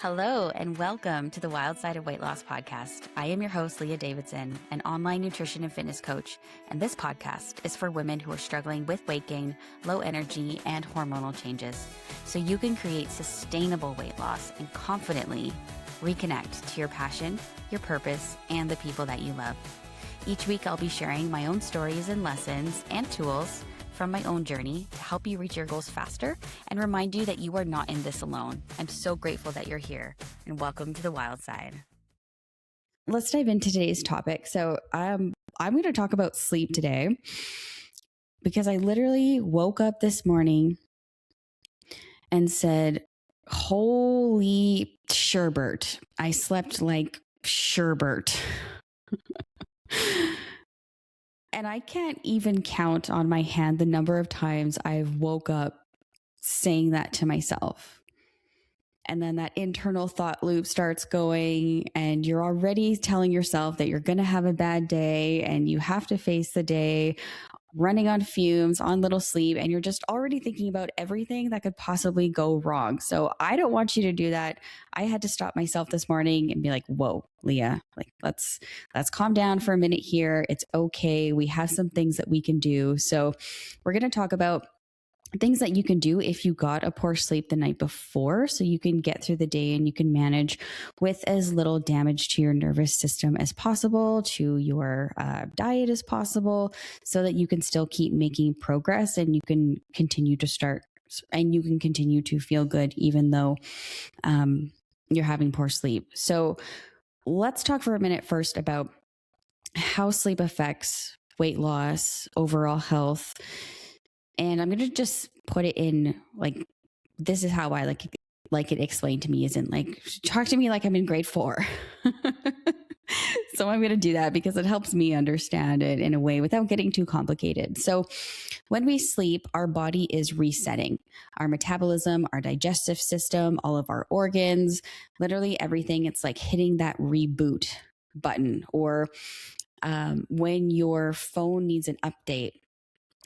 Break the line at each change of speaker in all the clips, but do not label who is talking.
Hello, and welcome to the Wild Side of Weight Loss podcast. I am your host, Leah Davidson, an online nutrition and fitness coach, and this podcast is for women who are struggling with weight gain, low energy, and hormonal changes, so you can create sustainable weight loss and confidently reconnect to your passion, your purpose, and the people that you love. Each week, I'll be sharing my own stories and lessons and tools from my own journey to help you reach your goals faster and remind you that you are not in this alone. I'm so grateful that you're here, and welcome to the Wild Side. Let's dive into today's topic. So I'm going to talk about sleep today because I literally woke up this morning and said, holy sherbert, I slept like sherbert. And I can't even count on my hand the number of times I've woke up saying that to myself. And then that internal thought loop starts going, and you're already telling yourself that you're going to have a bad day and you have to face the day running on fumes, on little sleep, and you're just already thinking about everything that could possibly go wrong. So I don't want you to do that. I had to stop myself this morning and be like, whoa, Leah, like let's calm down for a minute here. It's okay. We have some things that we can do. So we're going to talk about things that you can do if you got a poor sleep the night before, so you can get through the day and you can manage with as little damage to your nervous system as possible, to your diet as possible, so that you can still keep making progress and you can continue to feel good even though you're having poor sleep. So let's talk for a minute first about how sleep affects weight loss, overall health. And I'm going to just put it in like, this is how I like it explained to me, isn't like, talk to me like I'm in grade 4. So I'm going to do that because it helps me understand it in a way without getting too complicated. So when we sleep, our body is resetting our metabolism, our digestive system, all of our organs, literally everything. It's like hitting that reboot button, or when your phone needs an update.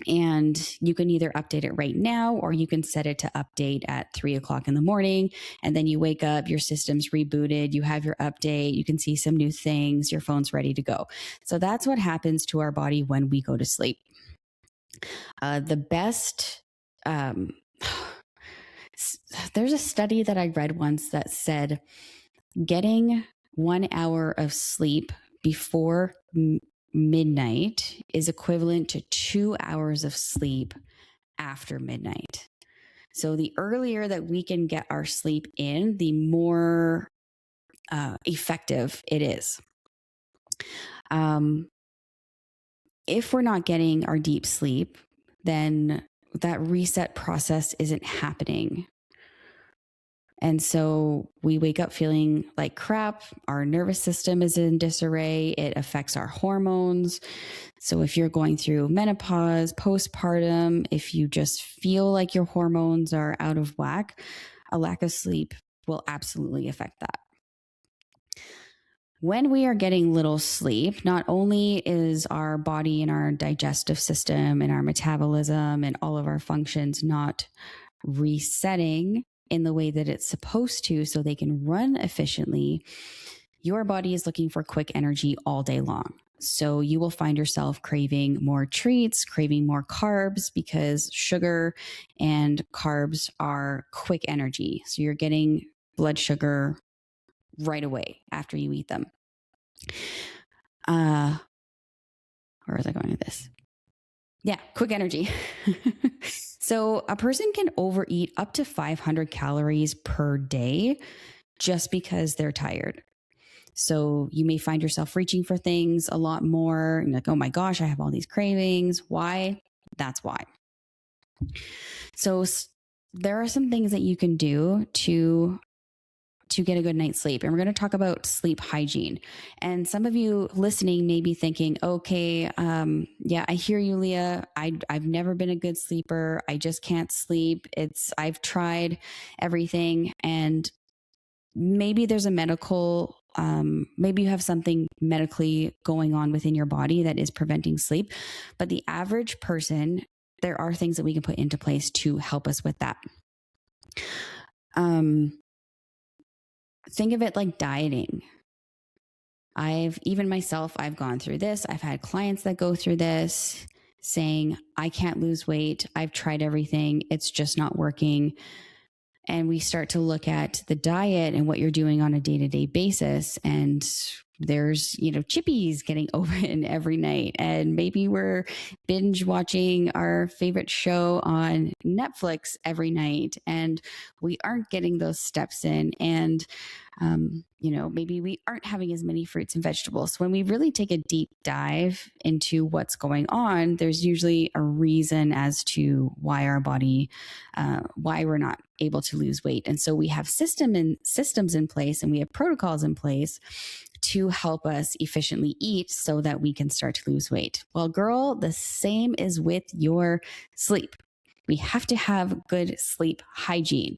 And you can either update it right now, or you can set it to update at 3:00 in the morning. And then you wake up, your system's rebooted, you have your update, you can see some new things, your phone's ready to go. So that's what happens to our body when we go to sleep. There's a study that I read once that said getting 1 hour of sleep before midnight is equivalent to 2 hours of sleep after midnight. So the earlier that we can get our sleep in, the more effective it is. If we're not getting our deep sleep, then that reset process isn't happening. And so we wake up feeling like crap. Our nervous system is in disarray. It affects our hormones. So if you're going through menopause, postpartum, if you just feel like your hormones are out of whack, a lack of sleep will absolutely affect that. When we are getting little sleep, not only is our body and our digestive system and our metabolism and all of our functions not resetting in the way that it's supposed to so they can run efficiently, your body is looking for quick energy all day long. So you will find yourself craving more treats, craving more carbs, because sugar and carbs are quick energy. So you're getting blood sugar right away after you eat them. Where was I going with this? Yeah, quick energy. So a person can overeat up to 500 calories per day just because they're tired. So you may find yourself reaching for things a lot more. And like, oh my gosh, I have all these cravings. Why? That's why. So there are some things that you can do to get a good night's sleep. And we're going to talk about sleep hygiene. And some of you listening may be thinking, okay, yeah, I hear you, Leah. I've never been a good sleeper. I just can't sleep. I've tried everything. And maybe there's a medical, maybe you have something medically going on within your body that is preventing sleep. But the average person, there are things that we can put into place to help us with that. think of it like dieting. I've gone through this. I've had clients that go through this saying, I can't lose weight. I've tried everything. It's just not working. And we start to look at the diet and what you're doing on a day-to-day basis. And there's, chippies getting open every night. And maybe we're binge watching our favorite show on Netflix every night. And we aren't getting those steps in. And, maybe we aren't having as many fruits and vegetables. So when we really take a deep dive into what's going on, there's usually a reason as to why our body, why we're not able to lose weight. And so we have systems in place, and we have protocols in place to help us efficiently eat so that we can start to lose weight. Well, girl, the same is with your sleep. We have to have good sleep hygiene.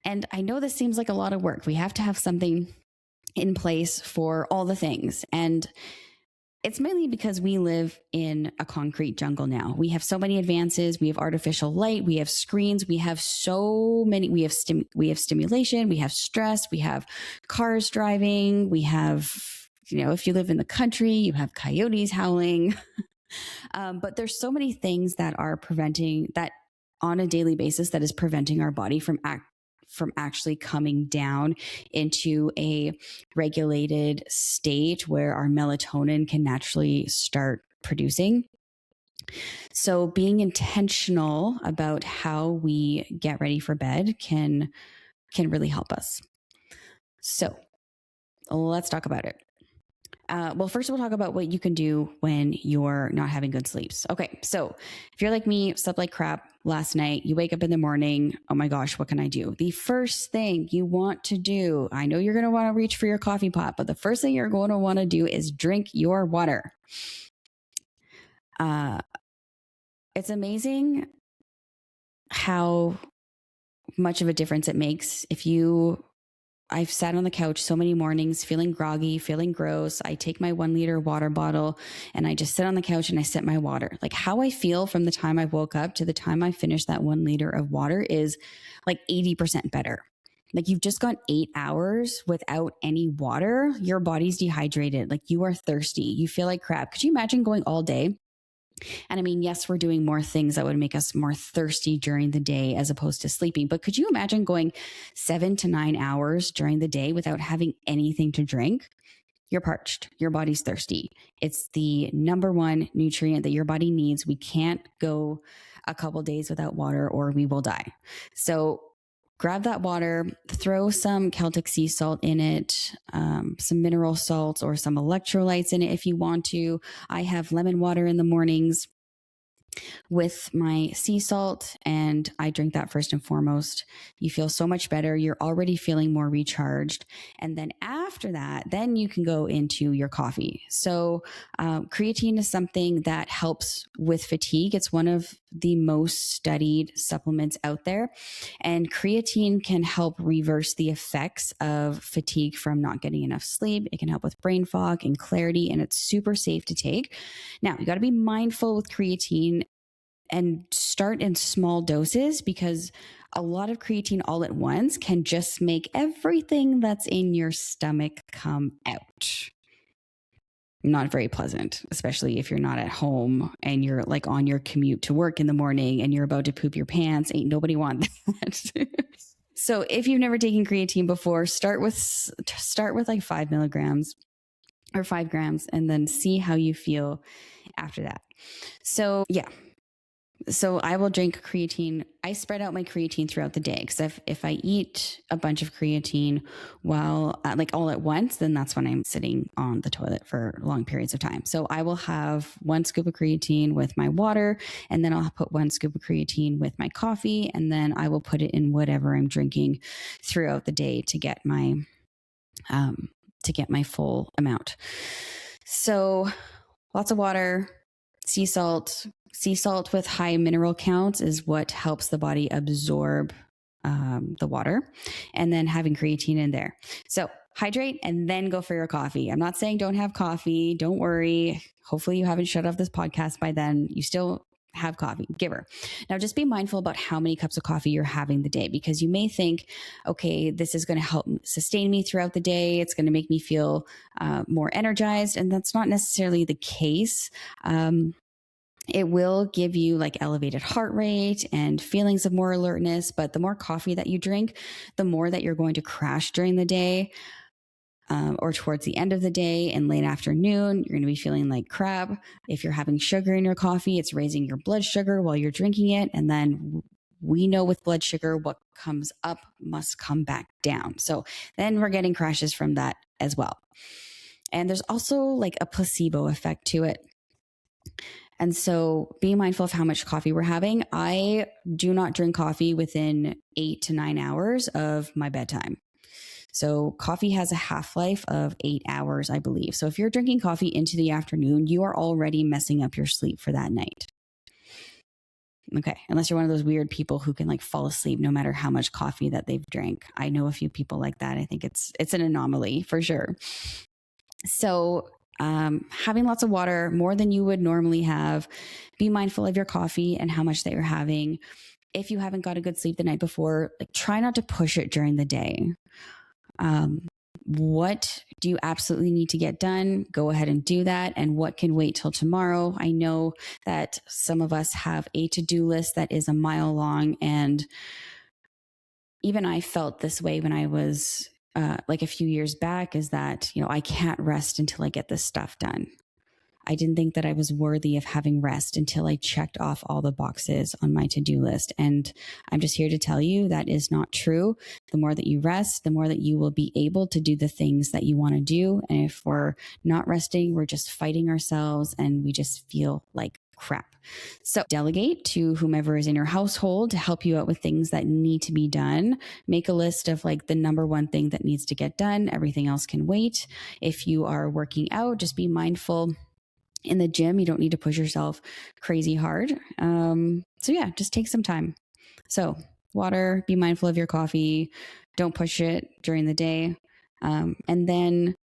And I know this seems like a lot of work. We have to have something in place for all the things. And it's mainly because we live in a concrete jungle now. We have so many advances. We have artificial light. We have screens. We have so many. We have stimulation. We have stress. We have cars driving. We have, if you live in the country, you have coyotes howling. But there's so many things that are preventing that on a daily basis that is preventing our body from actually coming down into a regulated state where our melatonin can naturally start producing. So being intentional about how we get ready for bed can really help us. So let's talk about it. Well, first we'll talk about what you can do when you're not having good sleeps. Okay, so if you're like me, slept like crap last night, you wake up in the morning, oh my gosh, what can I do? The first thing you want to do, I know you're going to want to reach for your coffee pot, but the first thing you're going to want to do is drink your water. It's amazing how much of a difference it makes if I've sat on the couch so many mornings feeling groggy, feeling gross. I take my 1 liter water bottle and I just sit on the couch and I sip my water. Like how I feel from the time I woke up to the time I finish that 1 liter of water is like 80% better. Like you've just gone 8 hours without any water. Your body's dehydrated. Like you are thirsty. You feel like crap. Could you imagine going all day? And I mean, yes, we're doing more things that would make us more thirsty during the day as opposed to sleeping. But could you imagine going 7 to 9 hours during the day without having anything to drink? You're parched. Your body's thirsty. It's the number one nutrient that your body needs. We can't go a couple days without water or we will die. So grab that water, throw some Celtic sea salt in it, some mineral salts or some electrolytes in it if you want to. I have lemon water in the mornings with my sea salt, and I drink that first and foremost. You feel so much better. You're already feeling more recharged. And then after that, then you can go into your coffee. So creatine is something that helps with fatigue. It's one of the most studied supplements out there. And creatine can help reverse the effects of fatigue from not getting enough sleep. It can help with brain fog and clarity, and it's super safe to take. Now, you got to be mindful with creatine and start in small doses, because a lot of creatine all at once can just make everything that's in your stomach come out. Not very pleasant, especially if you're not at home and you're like on your commute to work in the morning and you're about to poop your pants. Ain't nobody want that. So if you've never taken creatine before, start with like 5 milligrams or 5 grams and then see how you feel after that. So yeah. So I will drink creatine. I spread out my creatine throughout the day, because if I eat a bunch of creatine while like all at once, then that's when I'm sitting on the toilet for long periods of time. So I will have 1 scoop of creatine with my water, and then I'll put 1 scoop of creatine with my coffee, and then I will put it in whatever I'm drinking throughout the day to get my full amount. So lots of water, sea salt. Sea salt with high mineral counts is what helps the body absorb the water, and then having creatine in there. So hydrate and then go for your coffee. I'm not saying don't have coffee. Don't worry. Hopefully you haven't shut off this podcast by then. You still have coffee. Give her. Now just be mindful about how many cups of coffee you're having the day, because you may think, okay, this is going to help sustain me throughout the day. It's going to make me feel more energized. And that's not necessarily the case. It will give you like elevated heart rate and feelings of more alertness. But the more coffee that you drink, the more that you're going to crash during the day. Or towards the end of the day and late afternoon, you're going to be feeling like crap. If you're having sugar in your coffee, it's raising your blood sugar while you're drinking it. And then we know with blood sugar, what comes up must come back down. So then we're getting crashes from that as well. And there's also like a placebo effect to it. And so being mindful of how much coffee we're having. I do not drink coffee within 8 to 9 hours of my bedtime. So coffee has a half-life of 8 hours, I believe. So if you're drinking coffee into the afternoon, you are already messing up your sleep for that night. Okay, unless you're one of those weird people who can like fall asleep no matter how much coffee that they've drank. I know a few people like that. I think it's an anomaly for sure. So having lots of water, more than you would normally have. Be mindful of your coffee and how much that you're having. If you haven't got a good sleep the night before, like try not to push it during the day. What do you absolutely need to get done? Go ahead and do that. And what can wait till tomorrow? I know that some of us have a to-do list that is a mile long. And even I felt this way when I was like a few years back, is that, you know, I can't rest until I get this stuff done. I didn't think that I was worthy of having rest until I checked off all the boxes on my to-do list. And I'm just here to tell you that is not true. The more that you rest, the more that you will be able to do the things that you want to do. And if we're not resting, we're just fighting ourselves and we just feel like crap. So delegate to whomever is in your household to help you out with things that need to be done. Make a list of like the number one thing that needs to get done. Everything else can wait. If you are working out, just be mindful. In the gym, you don't need to push yourself crazy hard. So yeah, just take some time. So water, be mindful of your coffee. Don't push it during the day. And then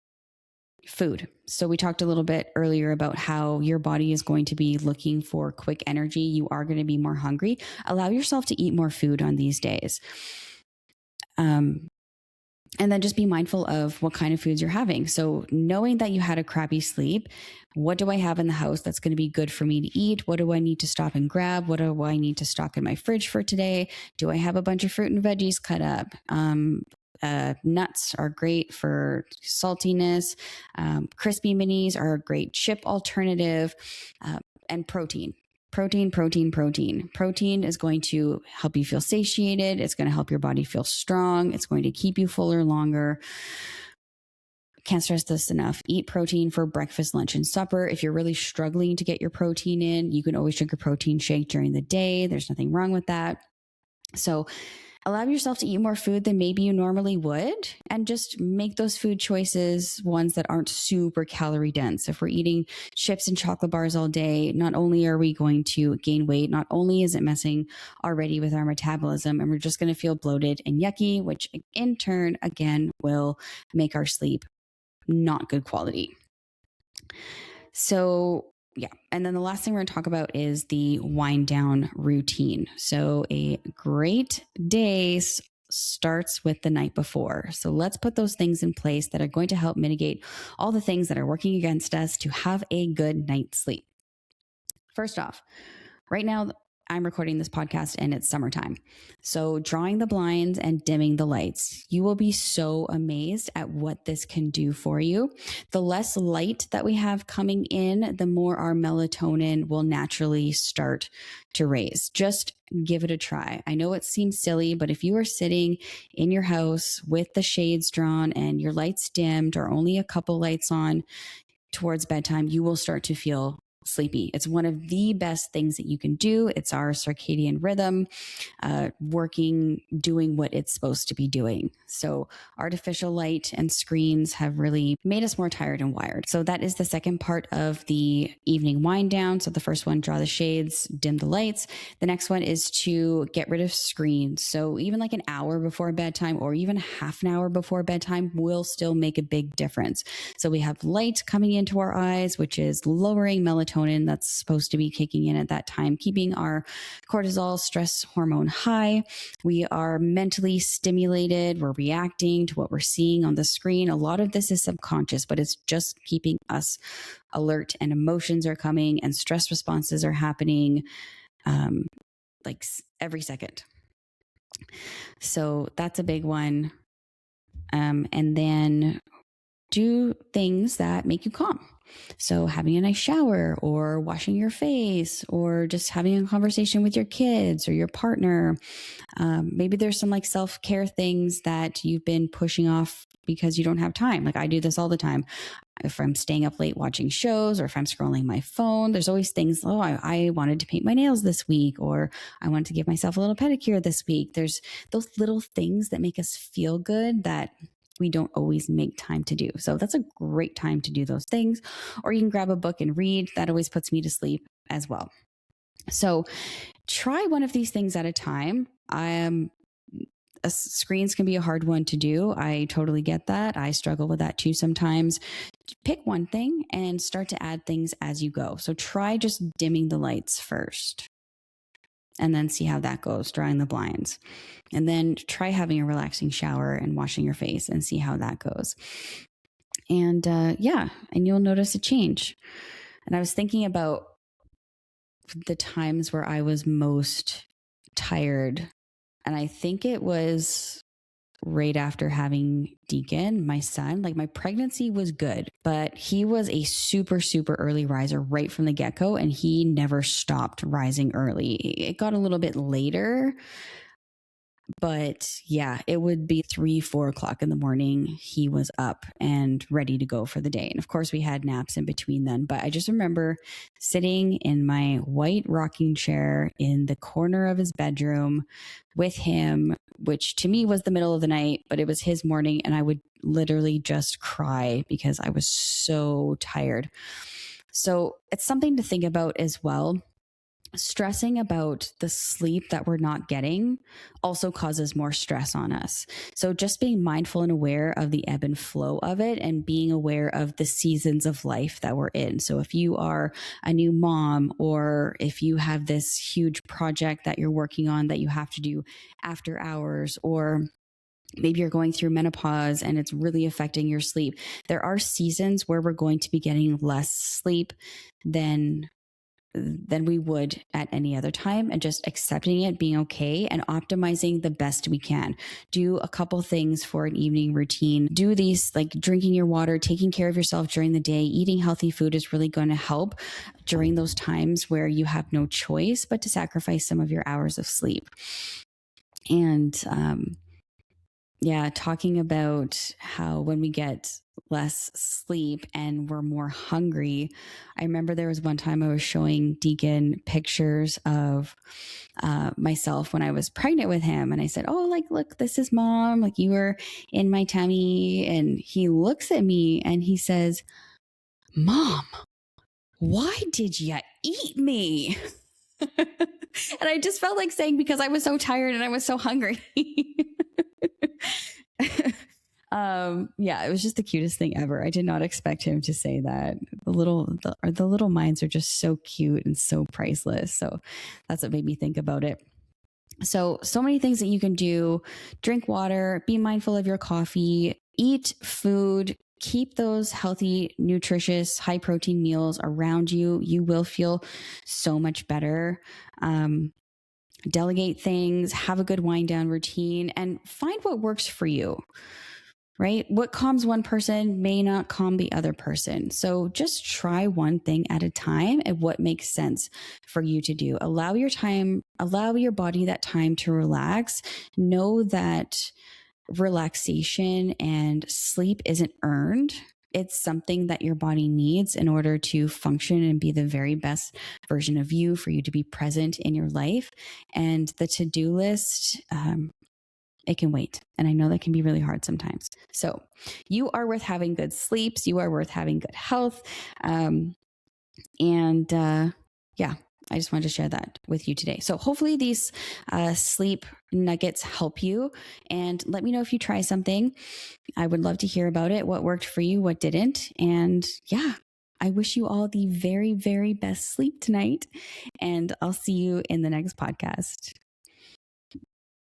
food. So we talked a little bit earlier about how your body is going to be looking for quick energy. You are going to be more hungry. Allow yourself to eat more food on these days. And then just be mindful of what kind of foods you're having. So knowing that you had a crappy sleep, what do I have in the house that's going to be good for me to eat? What do I need to stop and grab? What do I need to stock in my fridge for today? Do I have a bunch of fruit and veggies cut up? Nuts are great for saltiness. Crispy minis are a great chip alternative. And protein. Protein is going to help you feel satiated. It's going to help your body feel strong. It's going to keep you fuller longer. Can't stress this enough. Eat protein for breakfast, lunch, and supper. If you're really struggling to get your protein in, you can always drink a protein shake during the day. There's nothing wrong with that. So allow yourself to eat more food than maybe you normally would, and just make those food choices ones that aren't super calorie dense. If we're eating chips and chocolate bars all day, not only are we going to gain weight, not only is it messing already with our metabolism, and we're just going to feel bloated and yucky, which in turn, again, will make our sleep not good quality. So yeah. And then the last thing we're going to talk about is the wind down routine. So a great day starts with the night before. So let's put those things in place that are going to help mitigate all the things that are working against us to have a good night's sleep. First off, right now, I'm recording this podcast and it's summertime. So drawing the blinds and dimming the lights, you will be so amazed at what this can do for you. The less light that we have coming in, the more our melatonin will naturally start to raise. Just give it a try. I know it seems silly, but if you are sitting in your house with the shades drawn and your lights dimmed or only a couple lights on towards bedtime, you will start to feel sleepy. It's one of the best things that you can do. It's our circadian rhythm working, doing what it's supposed to be doing. So artificial light and screens have really made us more tired and wired. So that is the second part of the evening wind down. So the first one, draw the shades, dim the lights. The next one is to get rid of screens. So even like an hour before bedtime or even half an hour before bedtime will still make a big difference. So we have light coming into our eyes, which is lowering melatonin melatonin that's supposed to be kicking in at that time, keeping our cortisol stress hormone high. We are mentally stimulated. We're reacting to what we're seeing on the screen. A lot of this is subconscious, but it's just keeping us alert, and emotions are coming and stress responses are happening like every second. So that's a big one. And then do things that make you calm. So having a nice shower, or washing your face, or just having a conversation with your kids or your partner. Maybe there's some like self-care things that you've been pushing off because you don't have time. Like I do this all the time. If I'm staying up late watching shows, or if I'm scrolling my phone, there's always things, I wanted to paint my nails this week, or I wanted to give myself a little pedicure this week. There's those little things that make us feel good that we don't always make time to do. So that's a great time to do those things. Or you can grab a book and read. That always puts me to sleep as well. So try one of these things at a time. Screens can be a hard one to do. I totally get that. I struggle with that too sometimes. Pick one thing and start to add things as you go. So try just dimming the lights first, and then see how that goes, drawing the blinds. And then try having a relaxing shower and washing your face and see how that goes. And and you'll notice a change. And I was thinking about the times where I was most tired. And I think it was right after having Deacon, my son. Like my pregnancy was good, but he was a super, super early riser right from the get-go, and he never stopped rising early. It got a little bit later, but yeah, it would be 3-4 o'clock in the morning. He was up and ready to go for the day. And of course we had naps in between then, but I just remember sitting in my white rocking chair in the corner of his bedroom with him, which to me was the middle of the night, but it was his morning. And I would literally just cry because I was so tired. So it's something to think about as well. Stressing about the sleep that we're not getting also causes more stress on us. So just being mindful and aware of the ebb and flow of it, and being aware of the seasons of life that we're in. So if you are a new mom, or if you have this huge project that you're working on that you have to do after hours, or maybe you're going through menopause and it's really affecting your sleep, there are seasons where we're going to be getting less sleep than we would at any other time, and just accepting it, being okay, and optimizing the best we can. Do a couple things for an evening routine. Do these, like drinking your water, taking care of yourself during the day, eating healthy food is really going to help during those times where you have no choice but to sacrifice some of your hours of sleep. And talking about how when we get less sleep and we're more hungry. I remember there was one time I was showing Deacon pictures of myself when I was pregnant with him. And I said, oh, like, look, this is mom. Like, you were in my tummy. And he looks at me and he says, Mom, why did you eat me? And I just felt like saying, because I was so tired and I was so hungry. It was just the cutest thing ever. I did not expect him to say that. The little minds are just so cute and so priceless. So that's what made me think about it. So many things that you can do. Drink water, be mindful of your coffee, eat food, keep those healthy, nutritious, high protein meals around you. You will feel so much better. Delegate things, have a good wind down routine, and find what works for you, right? What calms one person may not calm the other person. So just try one thing at a time and what makes sense for you to do. Allow your body that time to relax. Know that relaxation and sleep isn't earned. It's something that your body needs in order to function and be the very best version of you, for you to be present in your life. And the to-do list, it can wait. And I know that can be really hard sometimes. So you are worth having good sleeps. You are worth having good health. I just wanted to share that with you today. So hopefully these sleep nuggets help you, and let me know if you try something. I would love to hear about it, what worked for you, what didn't. And I wish you all the very, very best sleep tonight. And I'll see you in the next podcast.